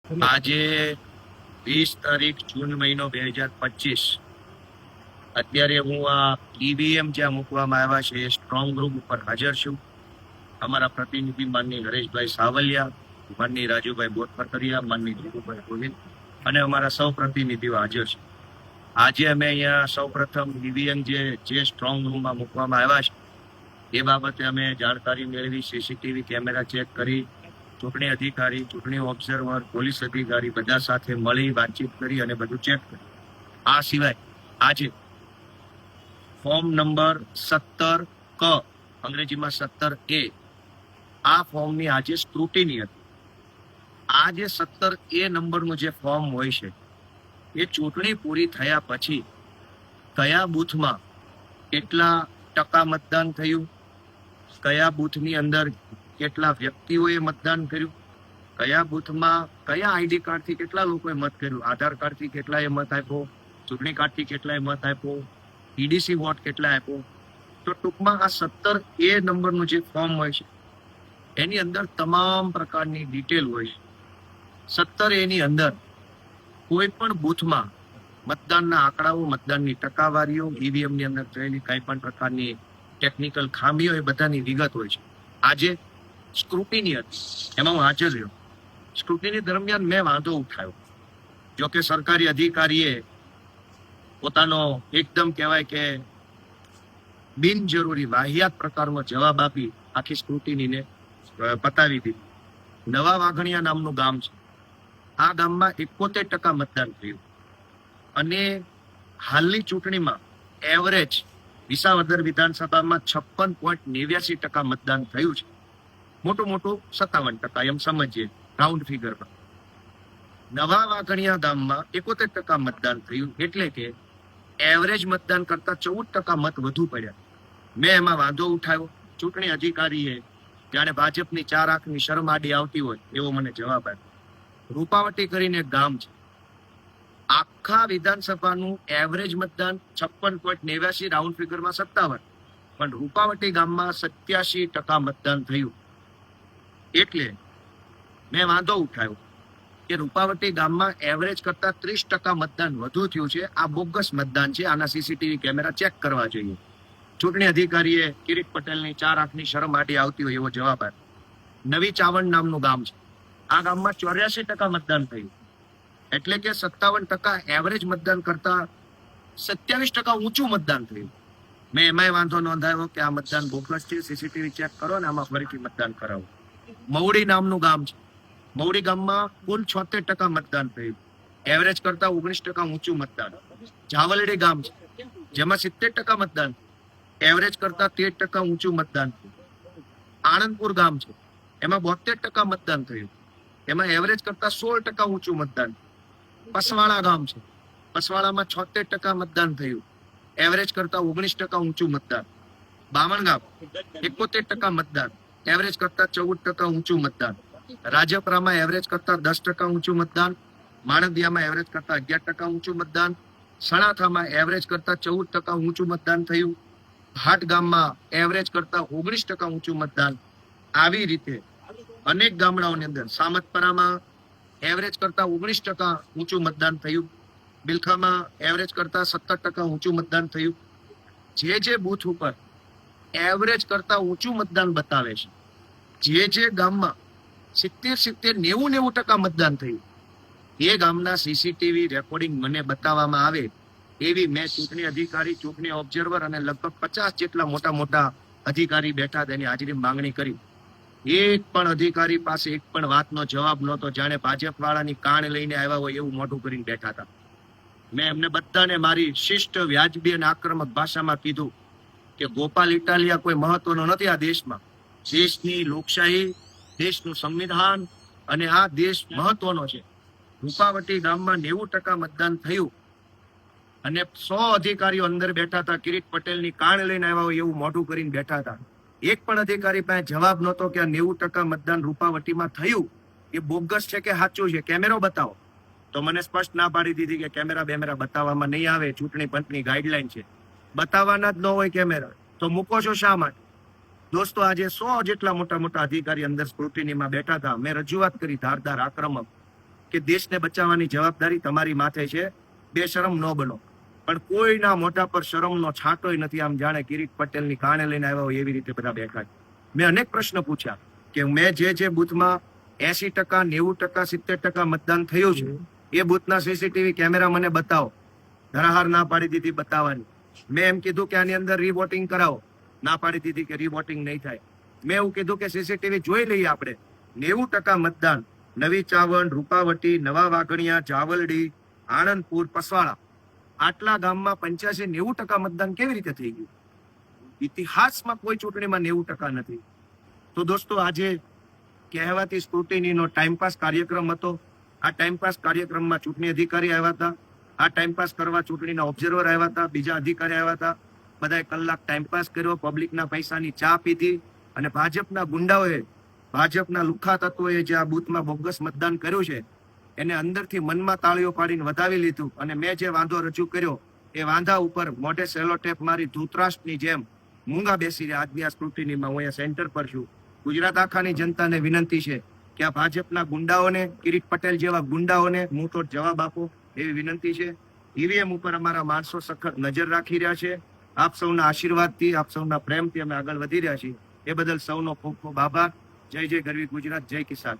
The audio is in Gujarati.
આજે 20 તારીખ જૂન મહિનો 2025 અત્યારે હું આ ઈવીએમ જ્યાં મૂકવામાં આવ્યા છે એ સ્ટ્રોંગ રૂમ ઉપર હાજર છું. અમારા પ્રતિનિધિ માનની હરેશભાઈ સાવલિયા, માનની રાજુભાઈ બોરફકરિયા, માનની જીતુભાઈ ગોવિંદ અને અમારા સૌ પ્રતિનિધિઓ હાજર છે. આજે અમે અહીંયા સૌ પ્રથમ ઈવીએમ જે સ્ટ્રોંગ રૂમમાં મૂકવામાં આવ્યા છે એ બાબતે અમે જાણકારી મેળવી, સીસીટીવી કેમેરા ચેક કરી, ચૂંટણી અધિકારી, ચૂંટણી ઓબ્ઝર્વર, પોલીસ અધિકારી બધા સાથે મળી વાતચીત કરી અને બધું ચેક કર્યું. આ સિવાય આજે ફોર્મ નંબર 17 ક, અંગ્રેજીમાં 17A, આ ફોર્મની આજે સ્ક્રુટિની હતી. આ જે 17A નંબરનું જે ફોર્મ હોય છે એ ચૂંટણી પૂરી થયા પછી કયા બૂથમાં કેટલા ટકા મતદાન થયું, કયા બૂથની અંદર કેટલા વ્યક્તિઓએ મતદાન કર્યું, કયા બૂથમાં કયા આઈડી કાર્ડથી કેટલા લોકોએ મત કર્યું, આધાર કાર્ડથી કેટલાએ મત આપ્યો, ચૂંટણી કાર્ડથી કેટલાએ મત આપ્યો, ઈડીસી વોટ કેટલા આપ્યો. તો ટૂંકમાં આ 17A નંબરનું જે ફોર્મ હોય છે એની અંદર તમામ પ્રકારની ડિટેલ હોય છે. 17A ની અંદર કોઈ પણ બૂથમાં મતદાનના આંકડાઓ, મતદાનની ટકાવારીઓ, ઈવીએમની અંદર થયેલી કઈ પણ પ્રકારની ટેકનિકલ ખામીઓ, એ બધાની વિગત હોય છે. આજે સ્ક્રુટિની હતી, એમાં હું હાજર રહ્યો. સ્ક્રુટિની દરમિયાન મેં વાંધો ઉઠાવ્યો. જોકે સરકારી અધિકારીએ પોતાનો એકદમ કહેવાય કે બિનજરૂરી વાહિયાત પ્રકારનો જવાબ આપી આખી સ્ક્રુટિનીને પતાવી દીધી. નવા વાઘણિયા નામનું ગામ છે. આ ગામમાં 71% મતદાન થયું અને હાલની ચૂંટણીમાં એવરેજ વિસાવદર વિધાનસભામાં 56.89% મતદાન થયું છે. મોટું 57% એમ સમજીએ રાઉન્ડ ફિગરમાં. નવા વાઘણિયા ગામમાં 71% મતદાન થયું, એટલે કે એવરેજ મતદાન કરતા 14% મત વધુ પડ્યા. મેં એમાં વાંધો ઉઠાવ્યો. ચૂંટણી અધિકારીએ જાણે ભાજપની 4 આંખની શરમ આડી આવતી હોય એવો મને જવાબ આપ્યો. રૂપાવટી કરીને એક ગામ છે, આખા વિધાનસભાનું એવરેજ મતદાન 56.89, રાઉન્ડ ફિગરમાં 57, પણ રૂપાવટી ગામમાં 87% મતદાન થયું. એટલે મેં વાંધો ઉઠાવ્યો કે રૂપાવટી ગામમાં એવરેજ કરતા 30% મતદાન વધુ થયું છે. આ બોગસ મતદાન છે, આના સીસીટીવી કેમેરા ચેક કરવા જોઈએ. ચૂંટણી અધિકારીએ કિરીટ પટેલની 4 આંખની શરમ આડી આવતી હોય એવો જવાબ આપ્યો. નવી ચાવણ નામનું ગામ છે. આ ગામમાં 84% મતદાન થયું, એટલે કે 57% એવરેજ મતદાન કરતા 27% ઊંચું મતદાન થયું. મેં એમાંય વાંધો નોંધાવ્યો કે આ મતદાન બોગસ છે, સીસીટીવી ચેક કરો ને આમાં ફરીથી મતદાન કરાવો. મવડી નામનું ગામ છે. મવડી ગામમાં કુલ 76% મતદાન થયું, એવરેજ કરતા 19% ઊંચું મતદાન. જાવલડી ગામ છે, જેમાં 70% મતદાન, એવરેજ કરતા 13% ઊંચું મતદાન. આણંદપુર ગામ છે, એમાં 72% મતદાન થયું, એમાં એવરેજ કરતા 16% ઊંચું મતદાન. પસવાળા ગામ છે, પસવાળામાં 76% મતદાન થયું, એવરેજ કરતા 19% ઊંચું મતદાન. બામણ ગામ 71% મતદાન, એવરેજ કરતા 14% ઊંચું મતદાન. રાજપરામાં એવરેજ કરતા 10% ઊંચું મતદાન. માણદિયામાં એવરેજ કરતા 11% ઊંચું મતદાન. સણાથામાં એવરેજ કરતા 14% ઊંચું મતદાન થયું. ભાટ ગામમાં એવરેજ કરતા 19% ઊંચું મતદાન. આવી રીતે અનેક ગામડાઓની અંદર સામતપરામાં એવરેજ કરતા 19% ઊંચું મતદાન થયું. બિલખામાં એવરેજ કરતા 17% ઊંચું મતદાન થયું. જે બૂથ ઉપર એવરેજ કરતા ઊંચું મતદાન બતાવે છે, જે ગામમાં 70-90% મતદાન થયું, એ ગામના સીસીટીવી રેકોર્ડિંગ મને બતાવવામાં આવે એવી મેં ચૂંટણી અધિકારી, ચૂંટણી ઓબ્ઝર્વર અને લગભગ 50 જેટલા મોટા અધિકારી બેઠા તેની હાજરી માંગણી કરી. એક પણ અધિકારી પાસે એક પણ વાતનો જવાબ નહોતો. જાણે ભાજપ વાળાની કાન લઈને આવ્યા હોય એવું મોઢું કરીને બેઠા હતા. મેં એમને બધાને મારી શિષ્ટ, વ્યાજબી અને આક્રમક ભાષામાં કીધું કે ગોપાલ ઇટાલિયા કોઈ મહત્વનો નથી આ દેશમાં. દેશની લોકશાહી, દેશનું સંવિધાન અને આ દેશ મહત્વનો છે. રૂપાવટી ગામમાં 90% મતદાન થયું અને 100 અધિકારીઓ અંદર બેઠા હતા, કિરીટ પટેલની કાન લઈને આવ્યા હોય એવું મોઢું કરીને બેઠા હતા. એક પણ અધિકારી પાસે જવાબ નહોતો કે આ 90% મતદાન રૂપાવટીમાં થયું એ બોગસ છે કે સાચું છે, કેમેરો બતાવો. તો મને સ્પષ્ટ ના પાડી દીધી કે કેમેરા બતાવવામાં નહીં આવે, ચૂંટણી પંચની ગાઈડલાઈન છે, બતાવવાના જ ન હોય કેમેરા, તો મૂકો છો શા માટે? દોસ્તો, આજે 100 જેટલા મોટા અધિકારી અંદર સ્ક્રુટિનીમાં બેઠા હતા. મેં રજૂઆત કરી ધારદાર, આક્રમક કે દેશને બચાવવાની જવાબદારી તમારી માથે છે. બેશરમ ન બનો. પણ કોઈના મોઢા પર શરમનો છાંટોય નથી. આમ જાણે કિરીટ પટેલની કાણે લઈને આવ્યા હોય એવી રીતે બધા બેઠા છે. મેં અનેક પ્રશ્ન પૂછ્યા કે મેં જે બૂથમાં 80%, 90%, 70% મતદાન થયું છે એ બૂથના સીસીટીવી કેમેરા મને બતાવો. ધરાહાર ના પાડી દીધી બતાવવાની. મેં એમ કીધું કે આની અંદર રીવોટિંગ કરાવો. ના પાડી દીધી કે રીવોટિંગ નહીં થાય. મેં એવું કીધું કે સીસીટીવી જોઈ લઈએ આપણે. 90% મતદાન નવી ચાવંડ, રૂપાવટી, નવા વાઘણિયા, જાવલડી, આણંદપુર, પસવાળા, આટલા ગામમાં 85-90% મતદાન કેવી રીતે થઈ ગયું? ઇતિહાસમાં કોઈ ચૂંટણીમાં 90% નથી. તો દોસ્તો, આજે કહેવાતી સ્ક્રુટિનીનો ટાઈમપાસ કાર્યક્રમ હતો. આ ટાઈમપાસ કાર્યક્રમમાં ચૂંટણી અધિકારી આવ્યા હતા. આ ટાઈમપાસ કરવા ચૂંટણીના ઓબ્ઝર્વર આવ્યા હતા. બીજા અધિકારી આવ્યા હતા. બધાએ કલાક ટાઈમપાસ કર્યો. પબ્લિકના પૈસાની ચા પીધી. અને ભાજપના ગુંડાઓએ, ભાજપના લુખ્ખા તત્વોએ જે આ બૂથમાં બોગસ મતદાન કર્યું છે એને અંદરથી મનમાં તાળીઓ પાડીને વધાવી લીધું. અને મેં જે વાંધો રજૂ કર્યો એ વાંધા ઉપર મોઢે સેલો ટેપ મારી ધૂતરાષ્ટ્રની જેમ મૂંગા બેસી રહ્યા. આજની આ સ્ક્રુટિનીમાં હું અહીંયા સેન્ટર પર છું. ગુજરાત આખાની જનતાને વિનંતી છે કે આ ભાજપના ગુંડાઓને, કિરીટ પટેલ જેવા ગુંડાઓને મુંહતોડ જવાબ આપો એવી વિનંતી છે. ઈવીએમ ઉપર અમારા માણસો સખત નજર રાખી રહ્યા છે. આપ સૌના આશીર્વાદથી, આપ સૌના પ્રેમથી અમે આગળ વધી રહ્યા છીએ. એ બદલ સૌનો ખૂબ ખૂબ આભાર. જય જય ગરવી ગુજરાત, જય કિસાન.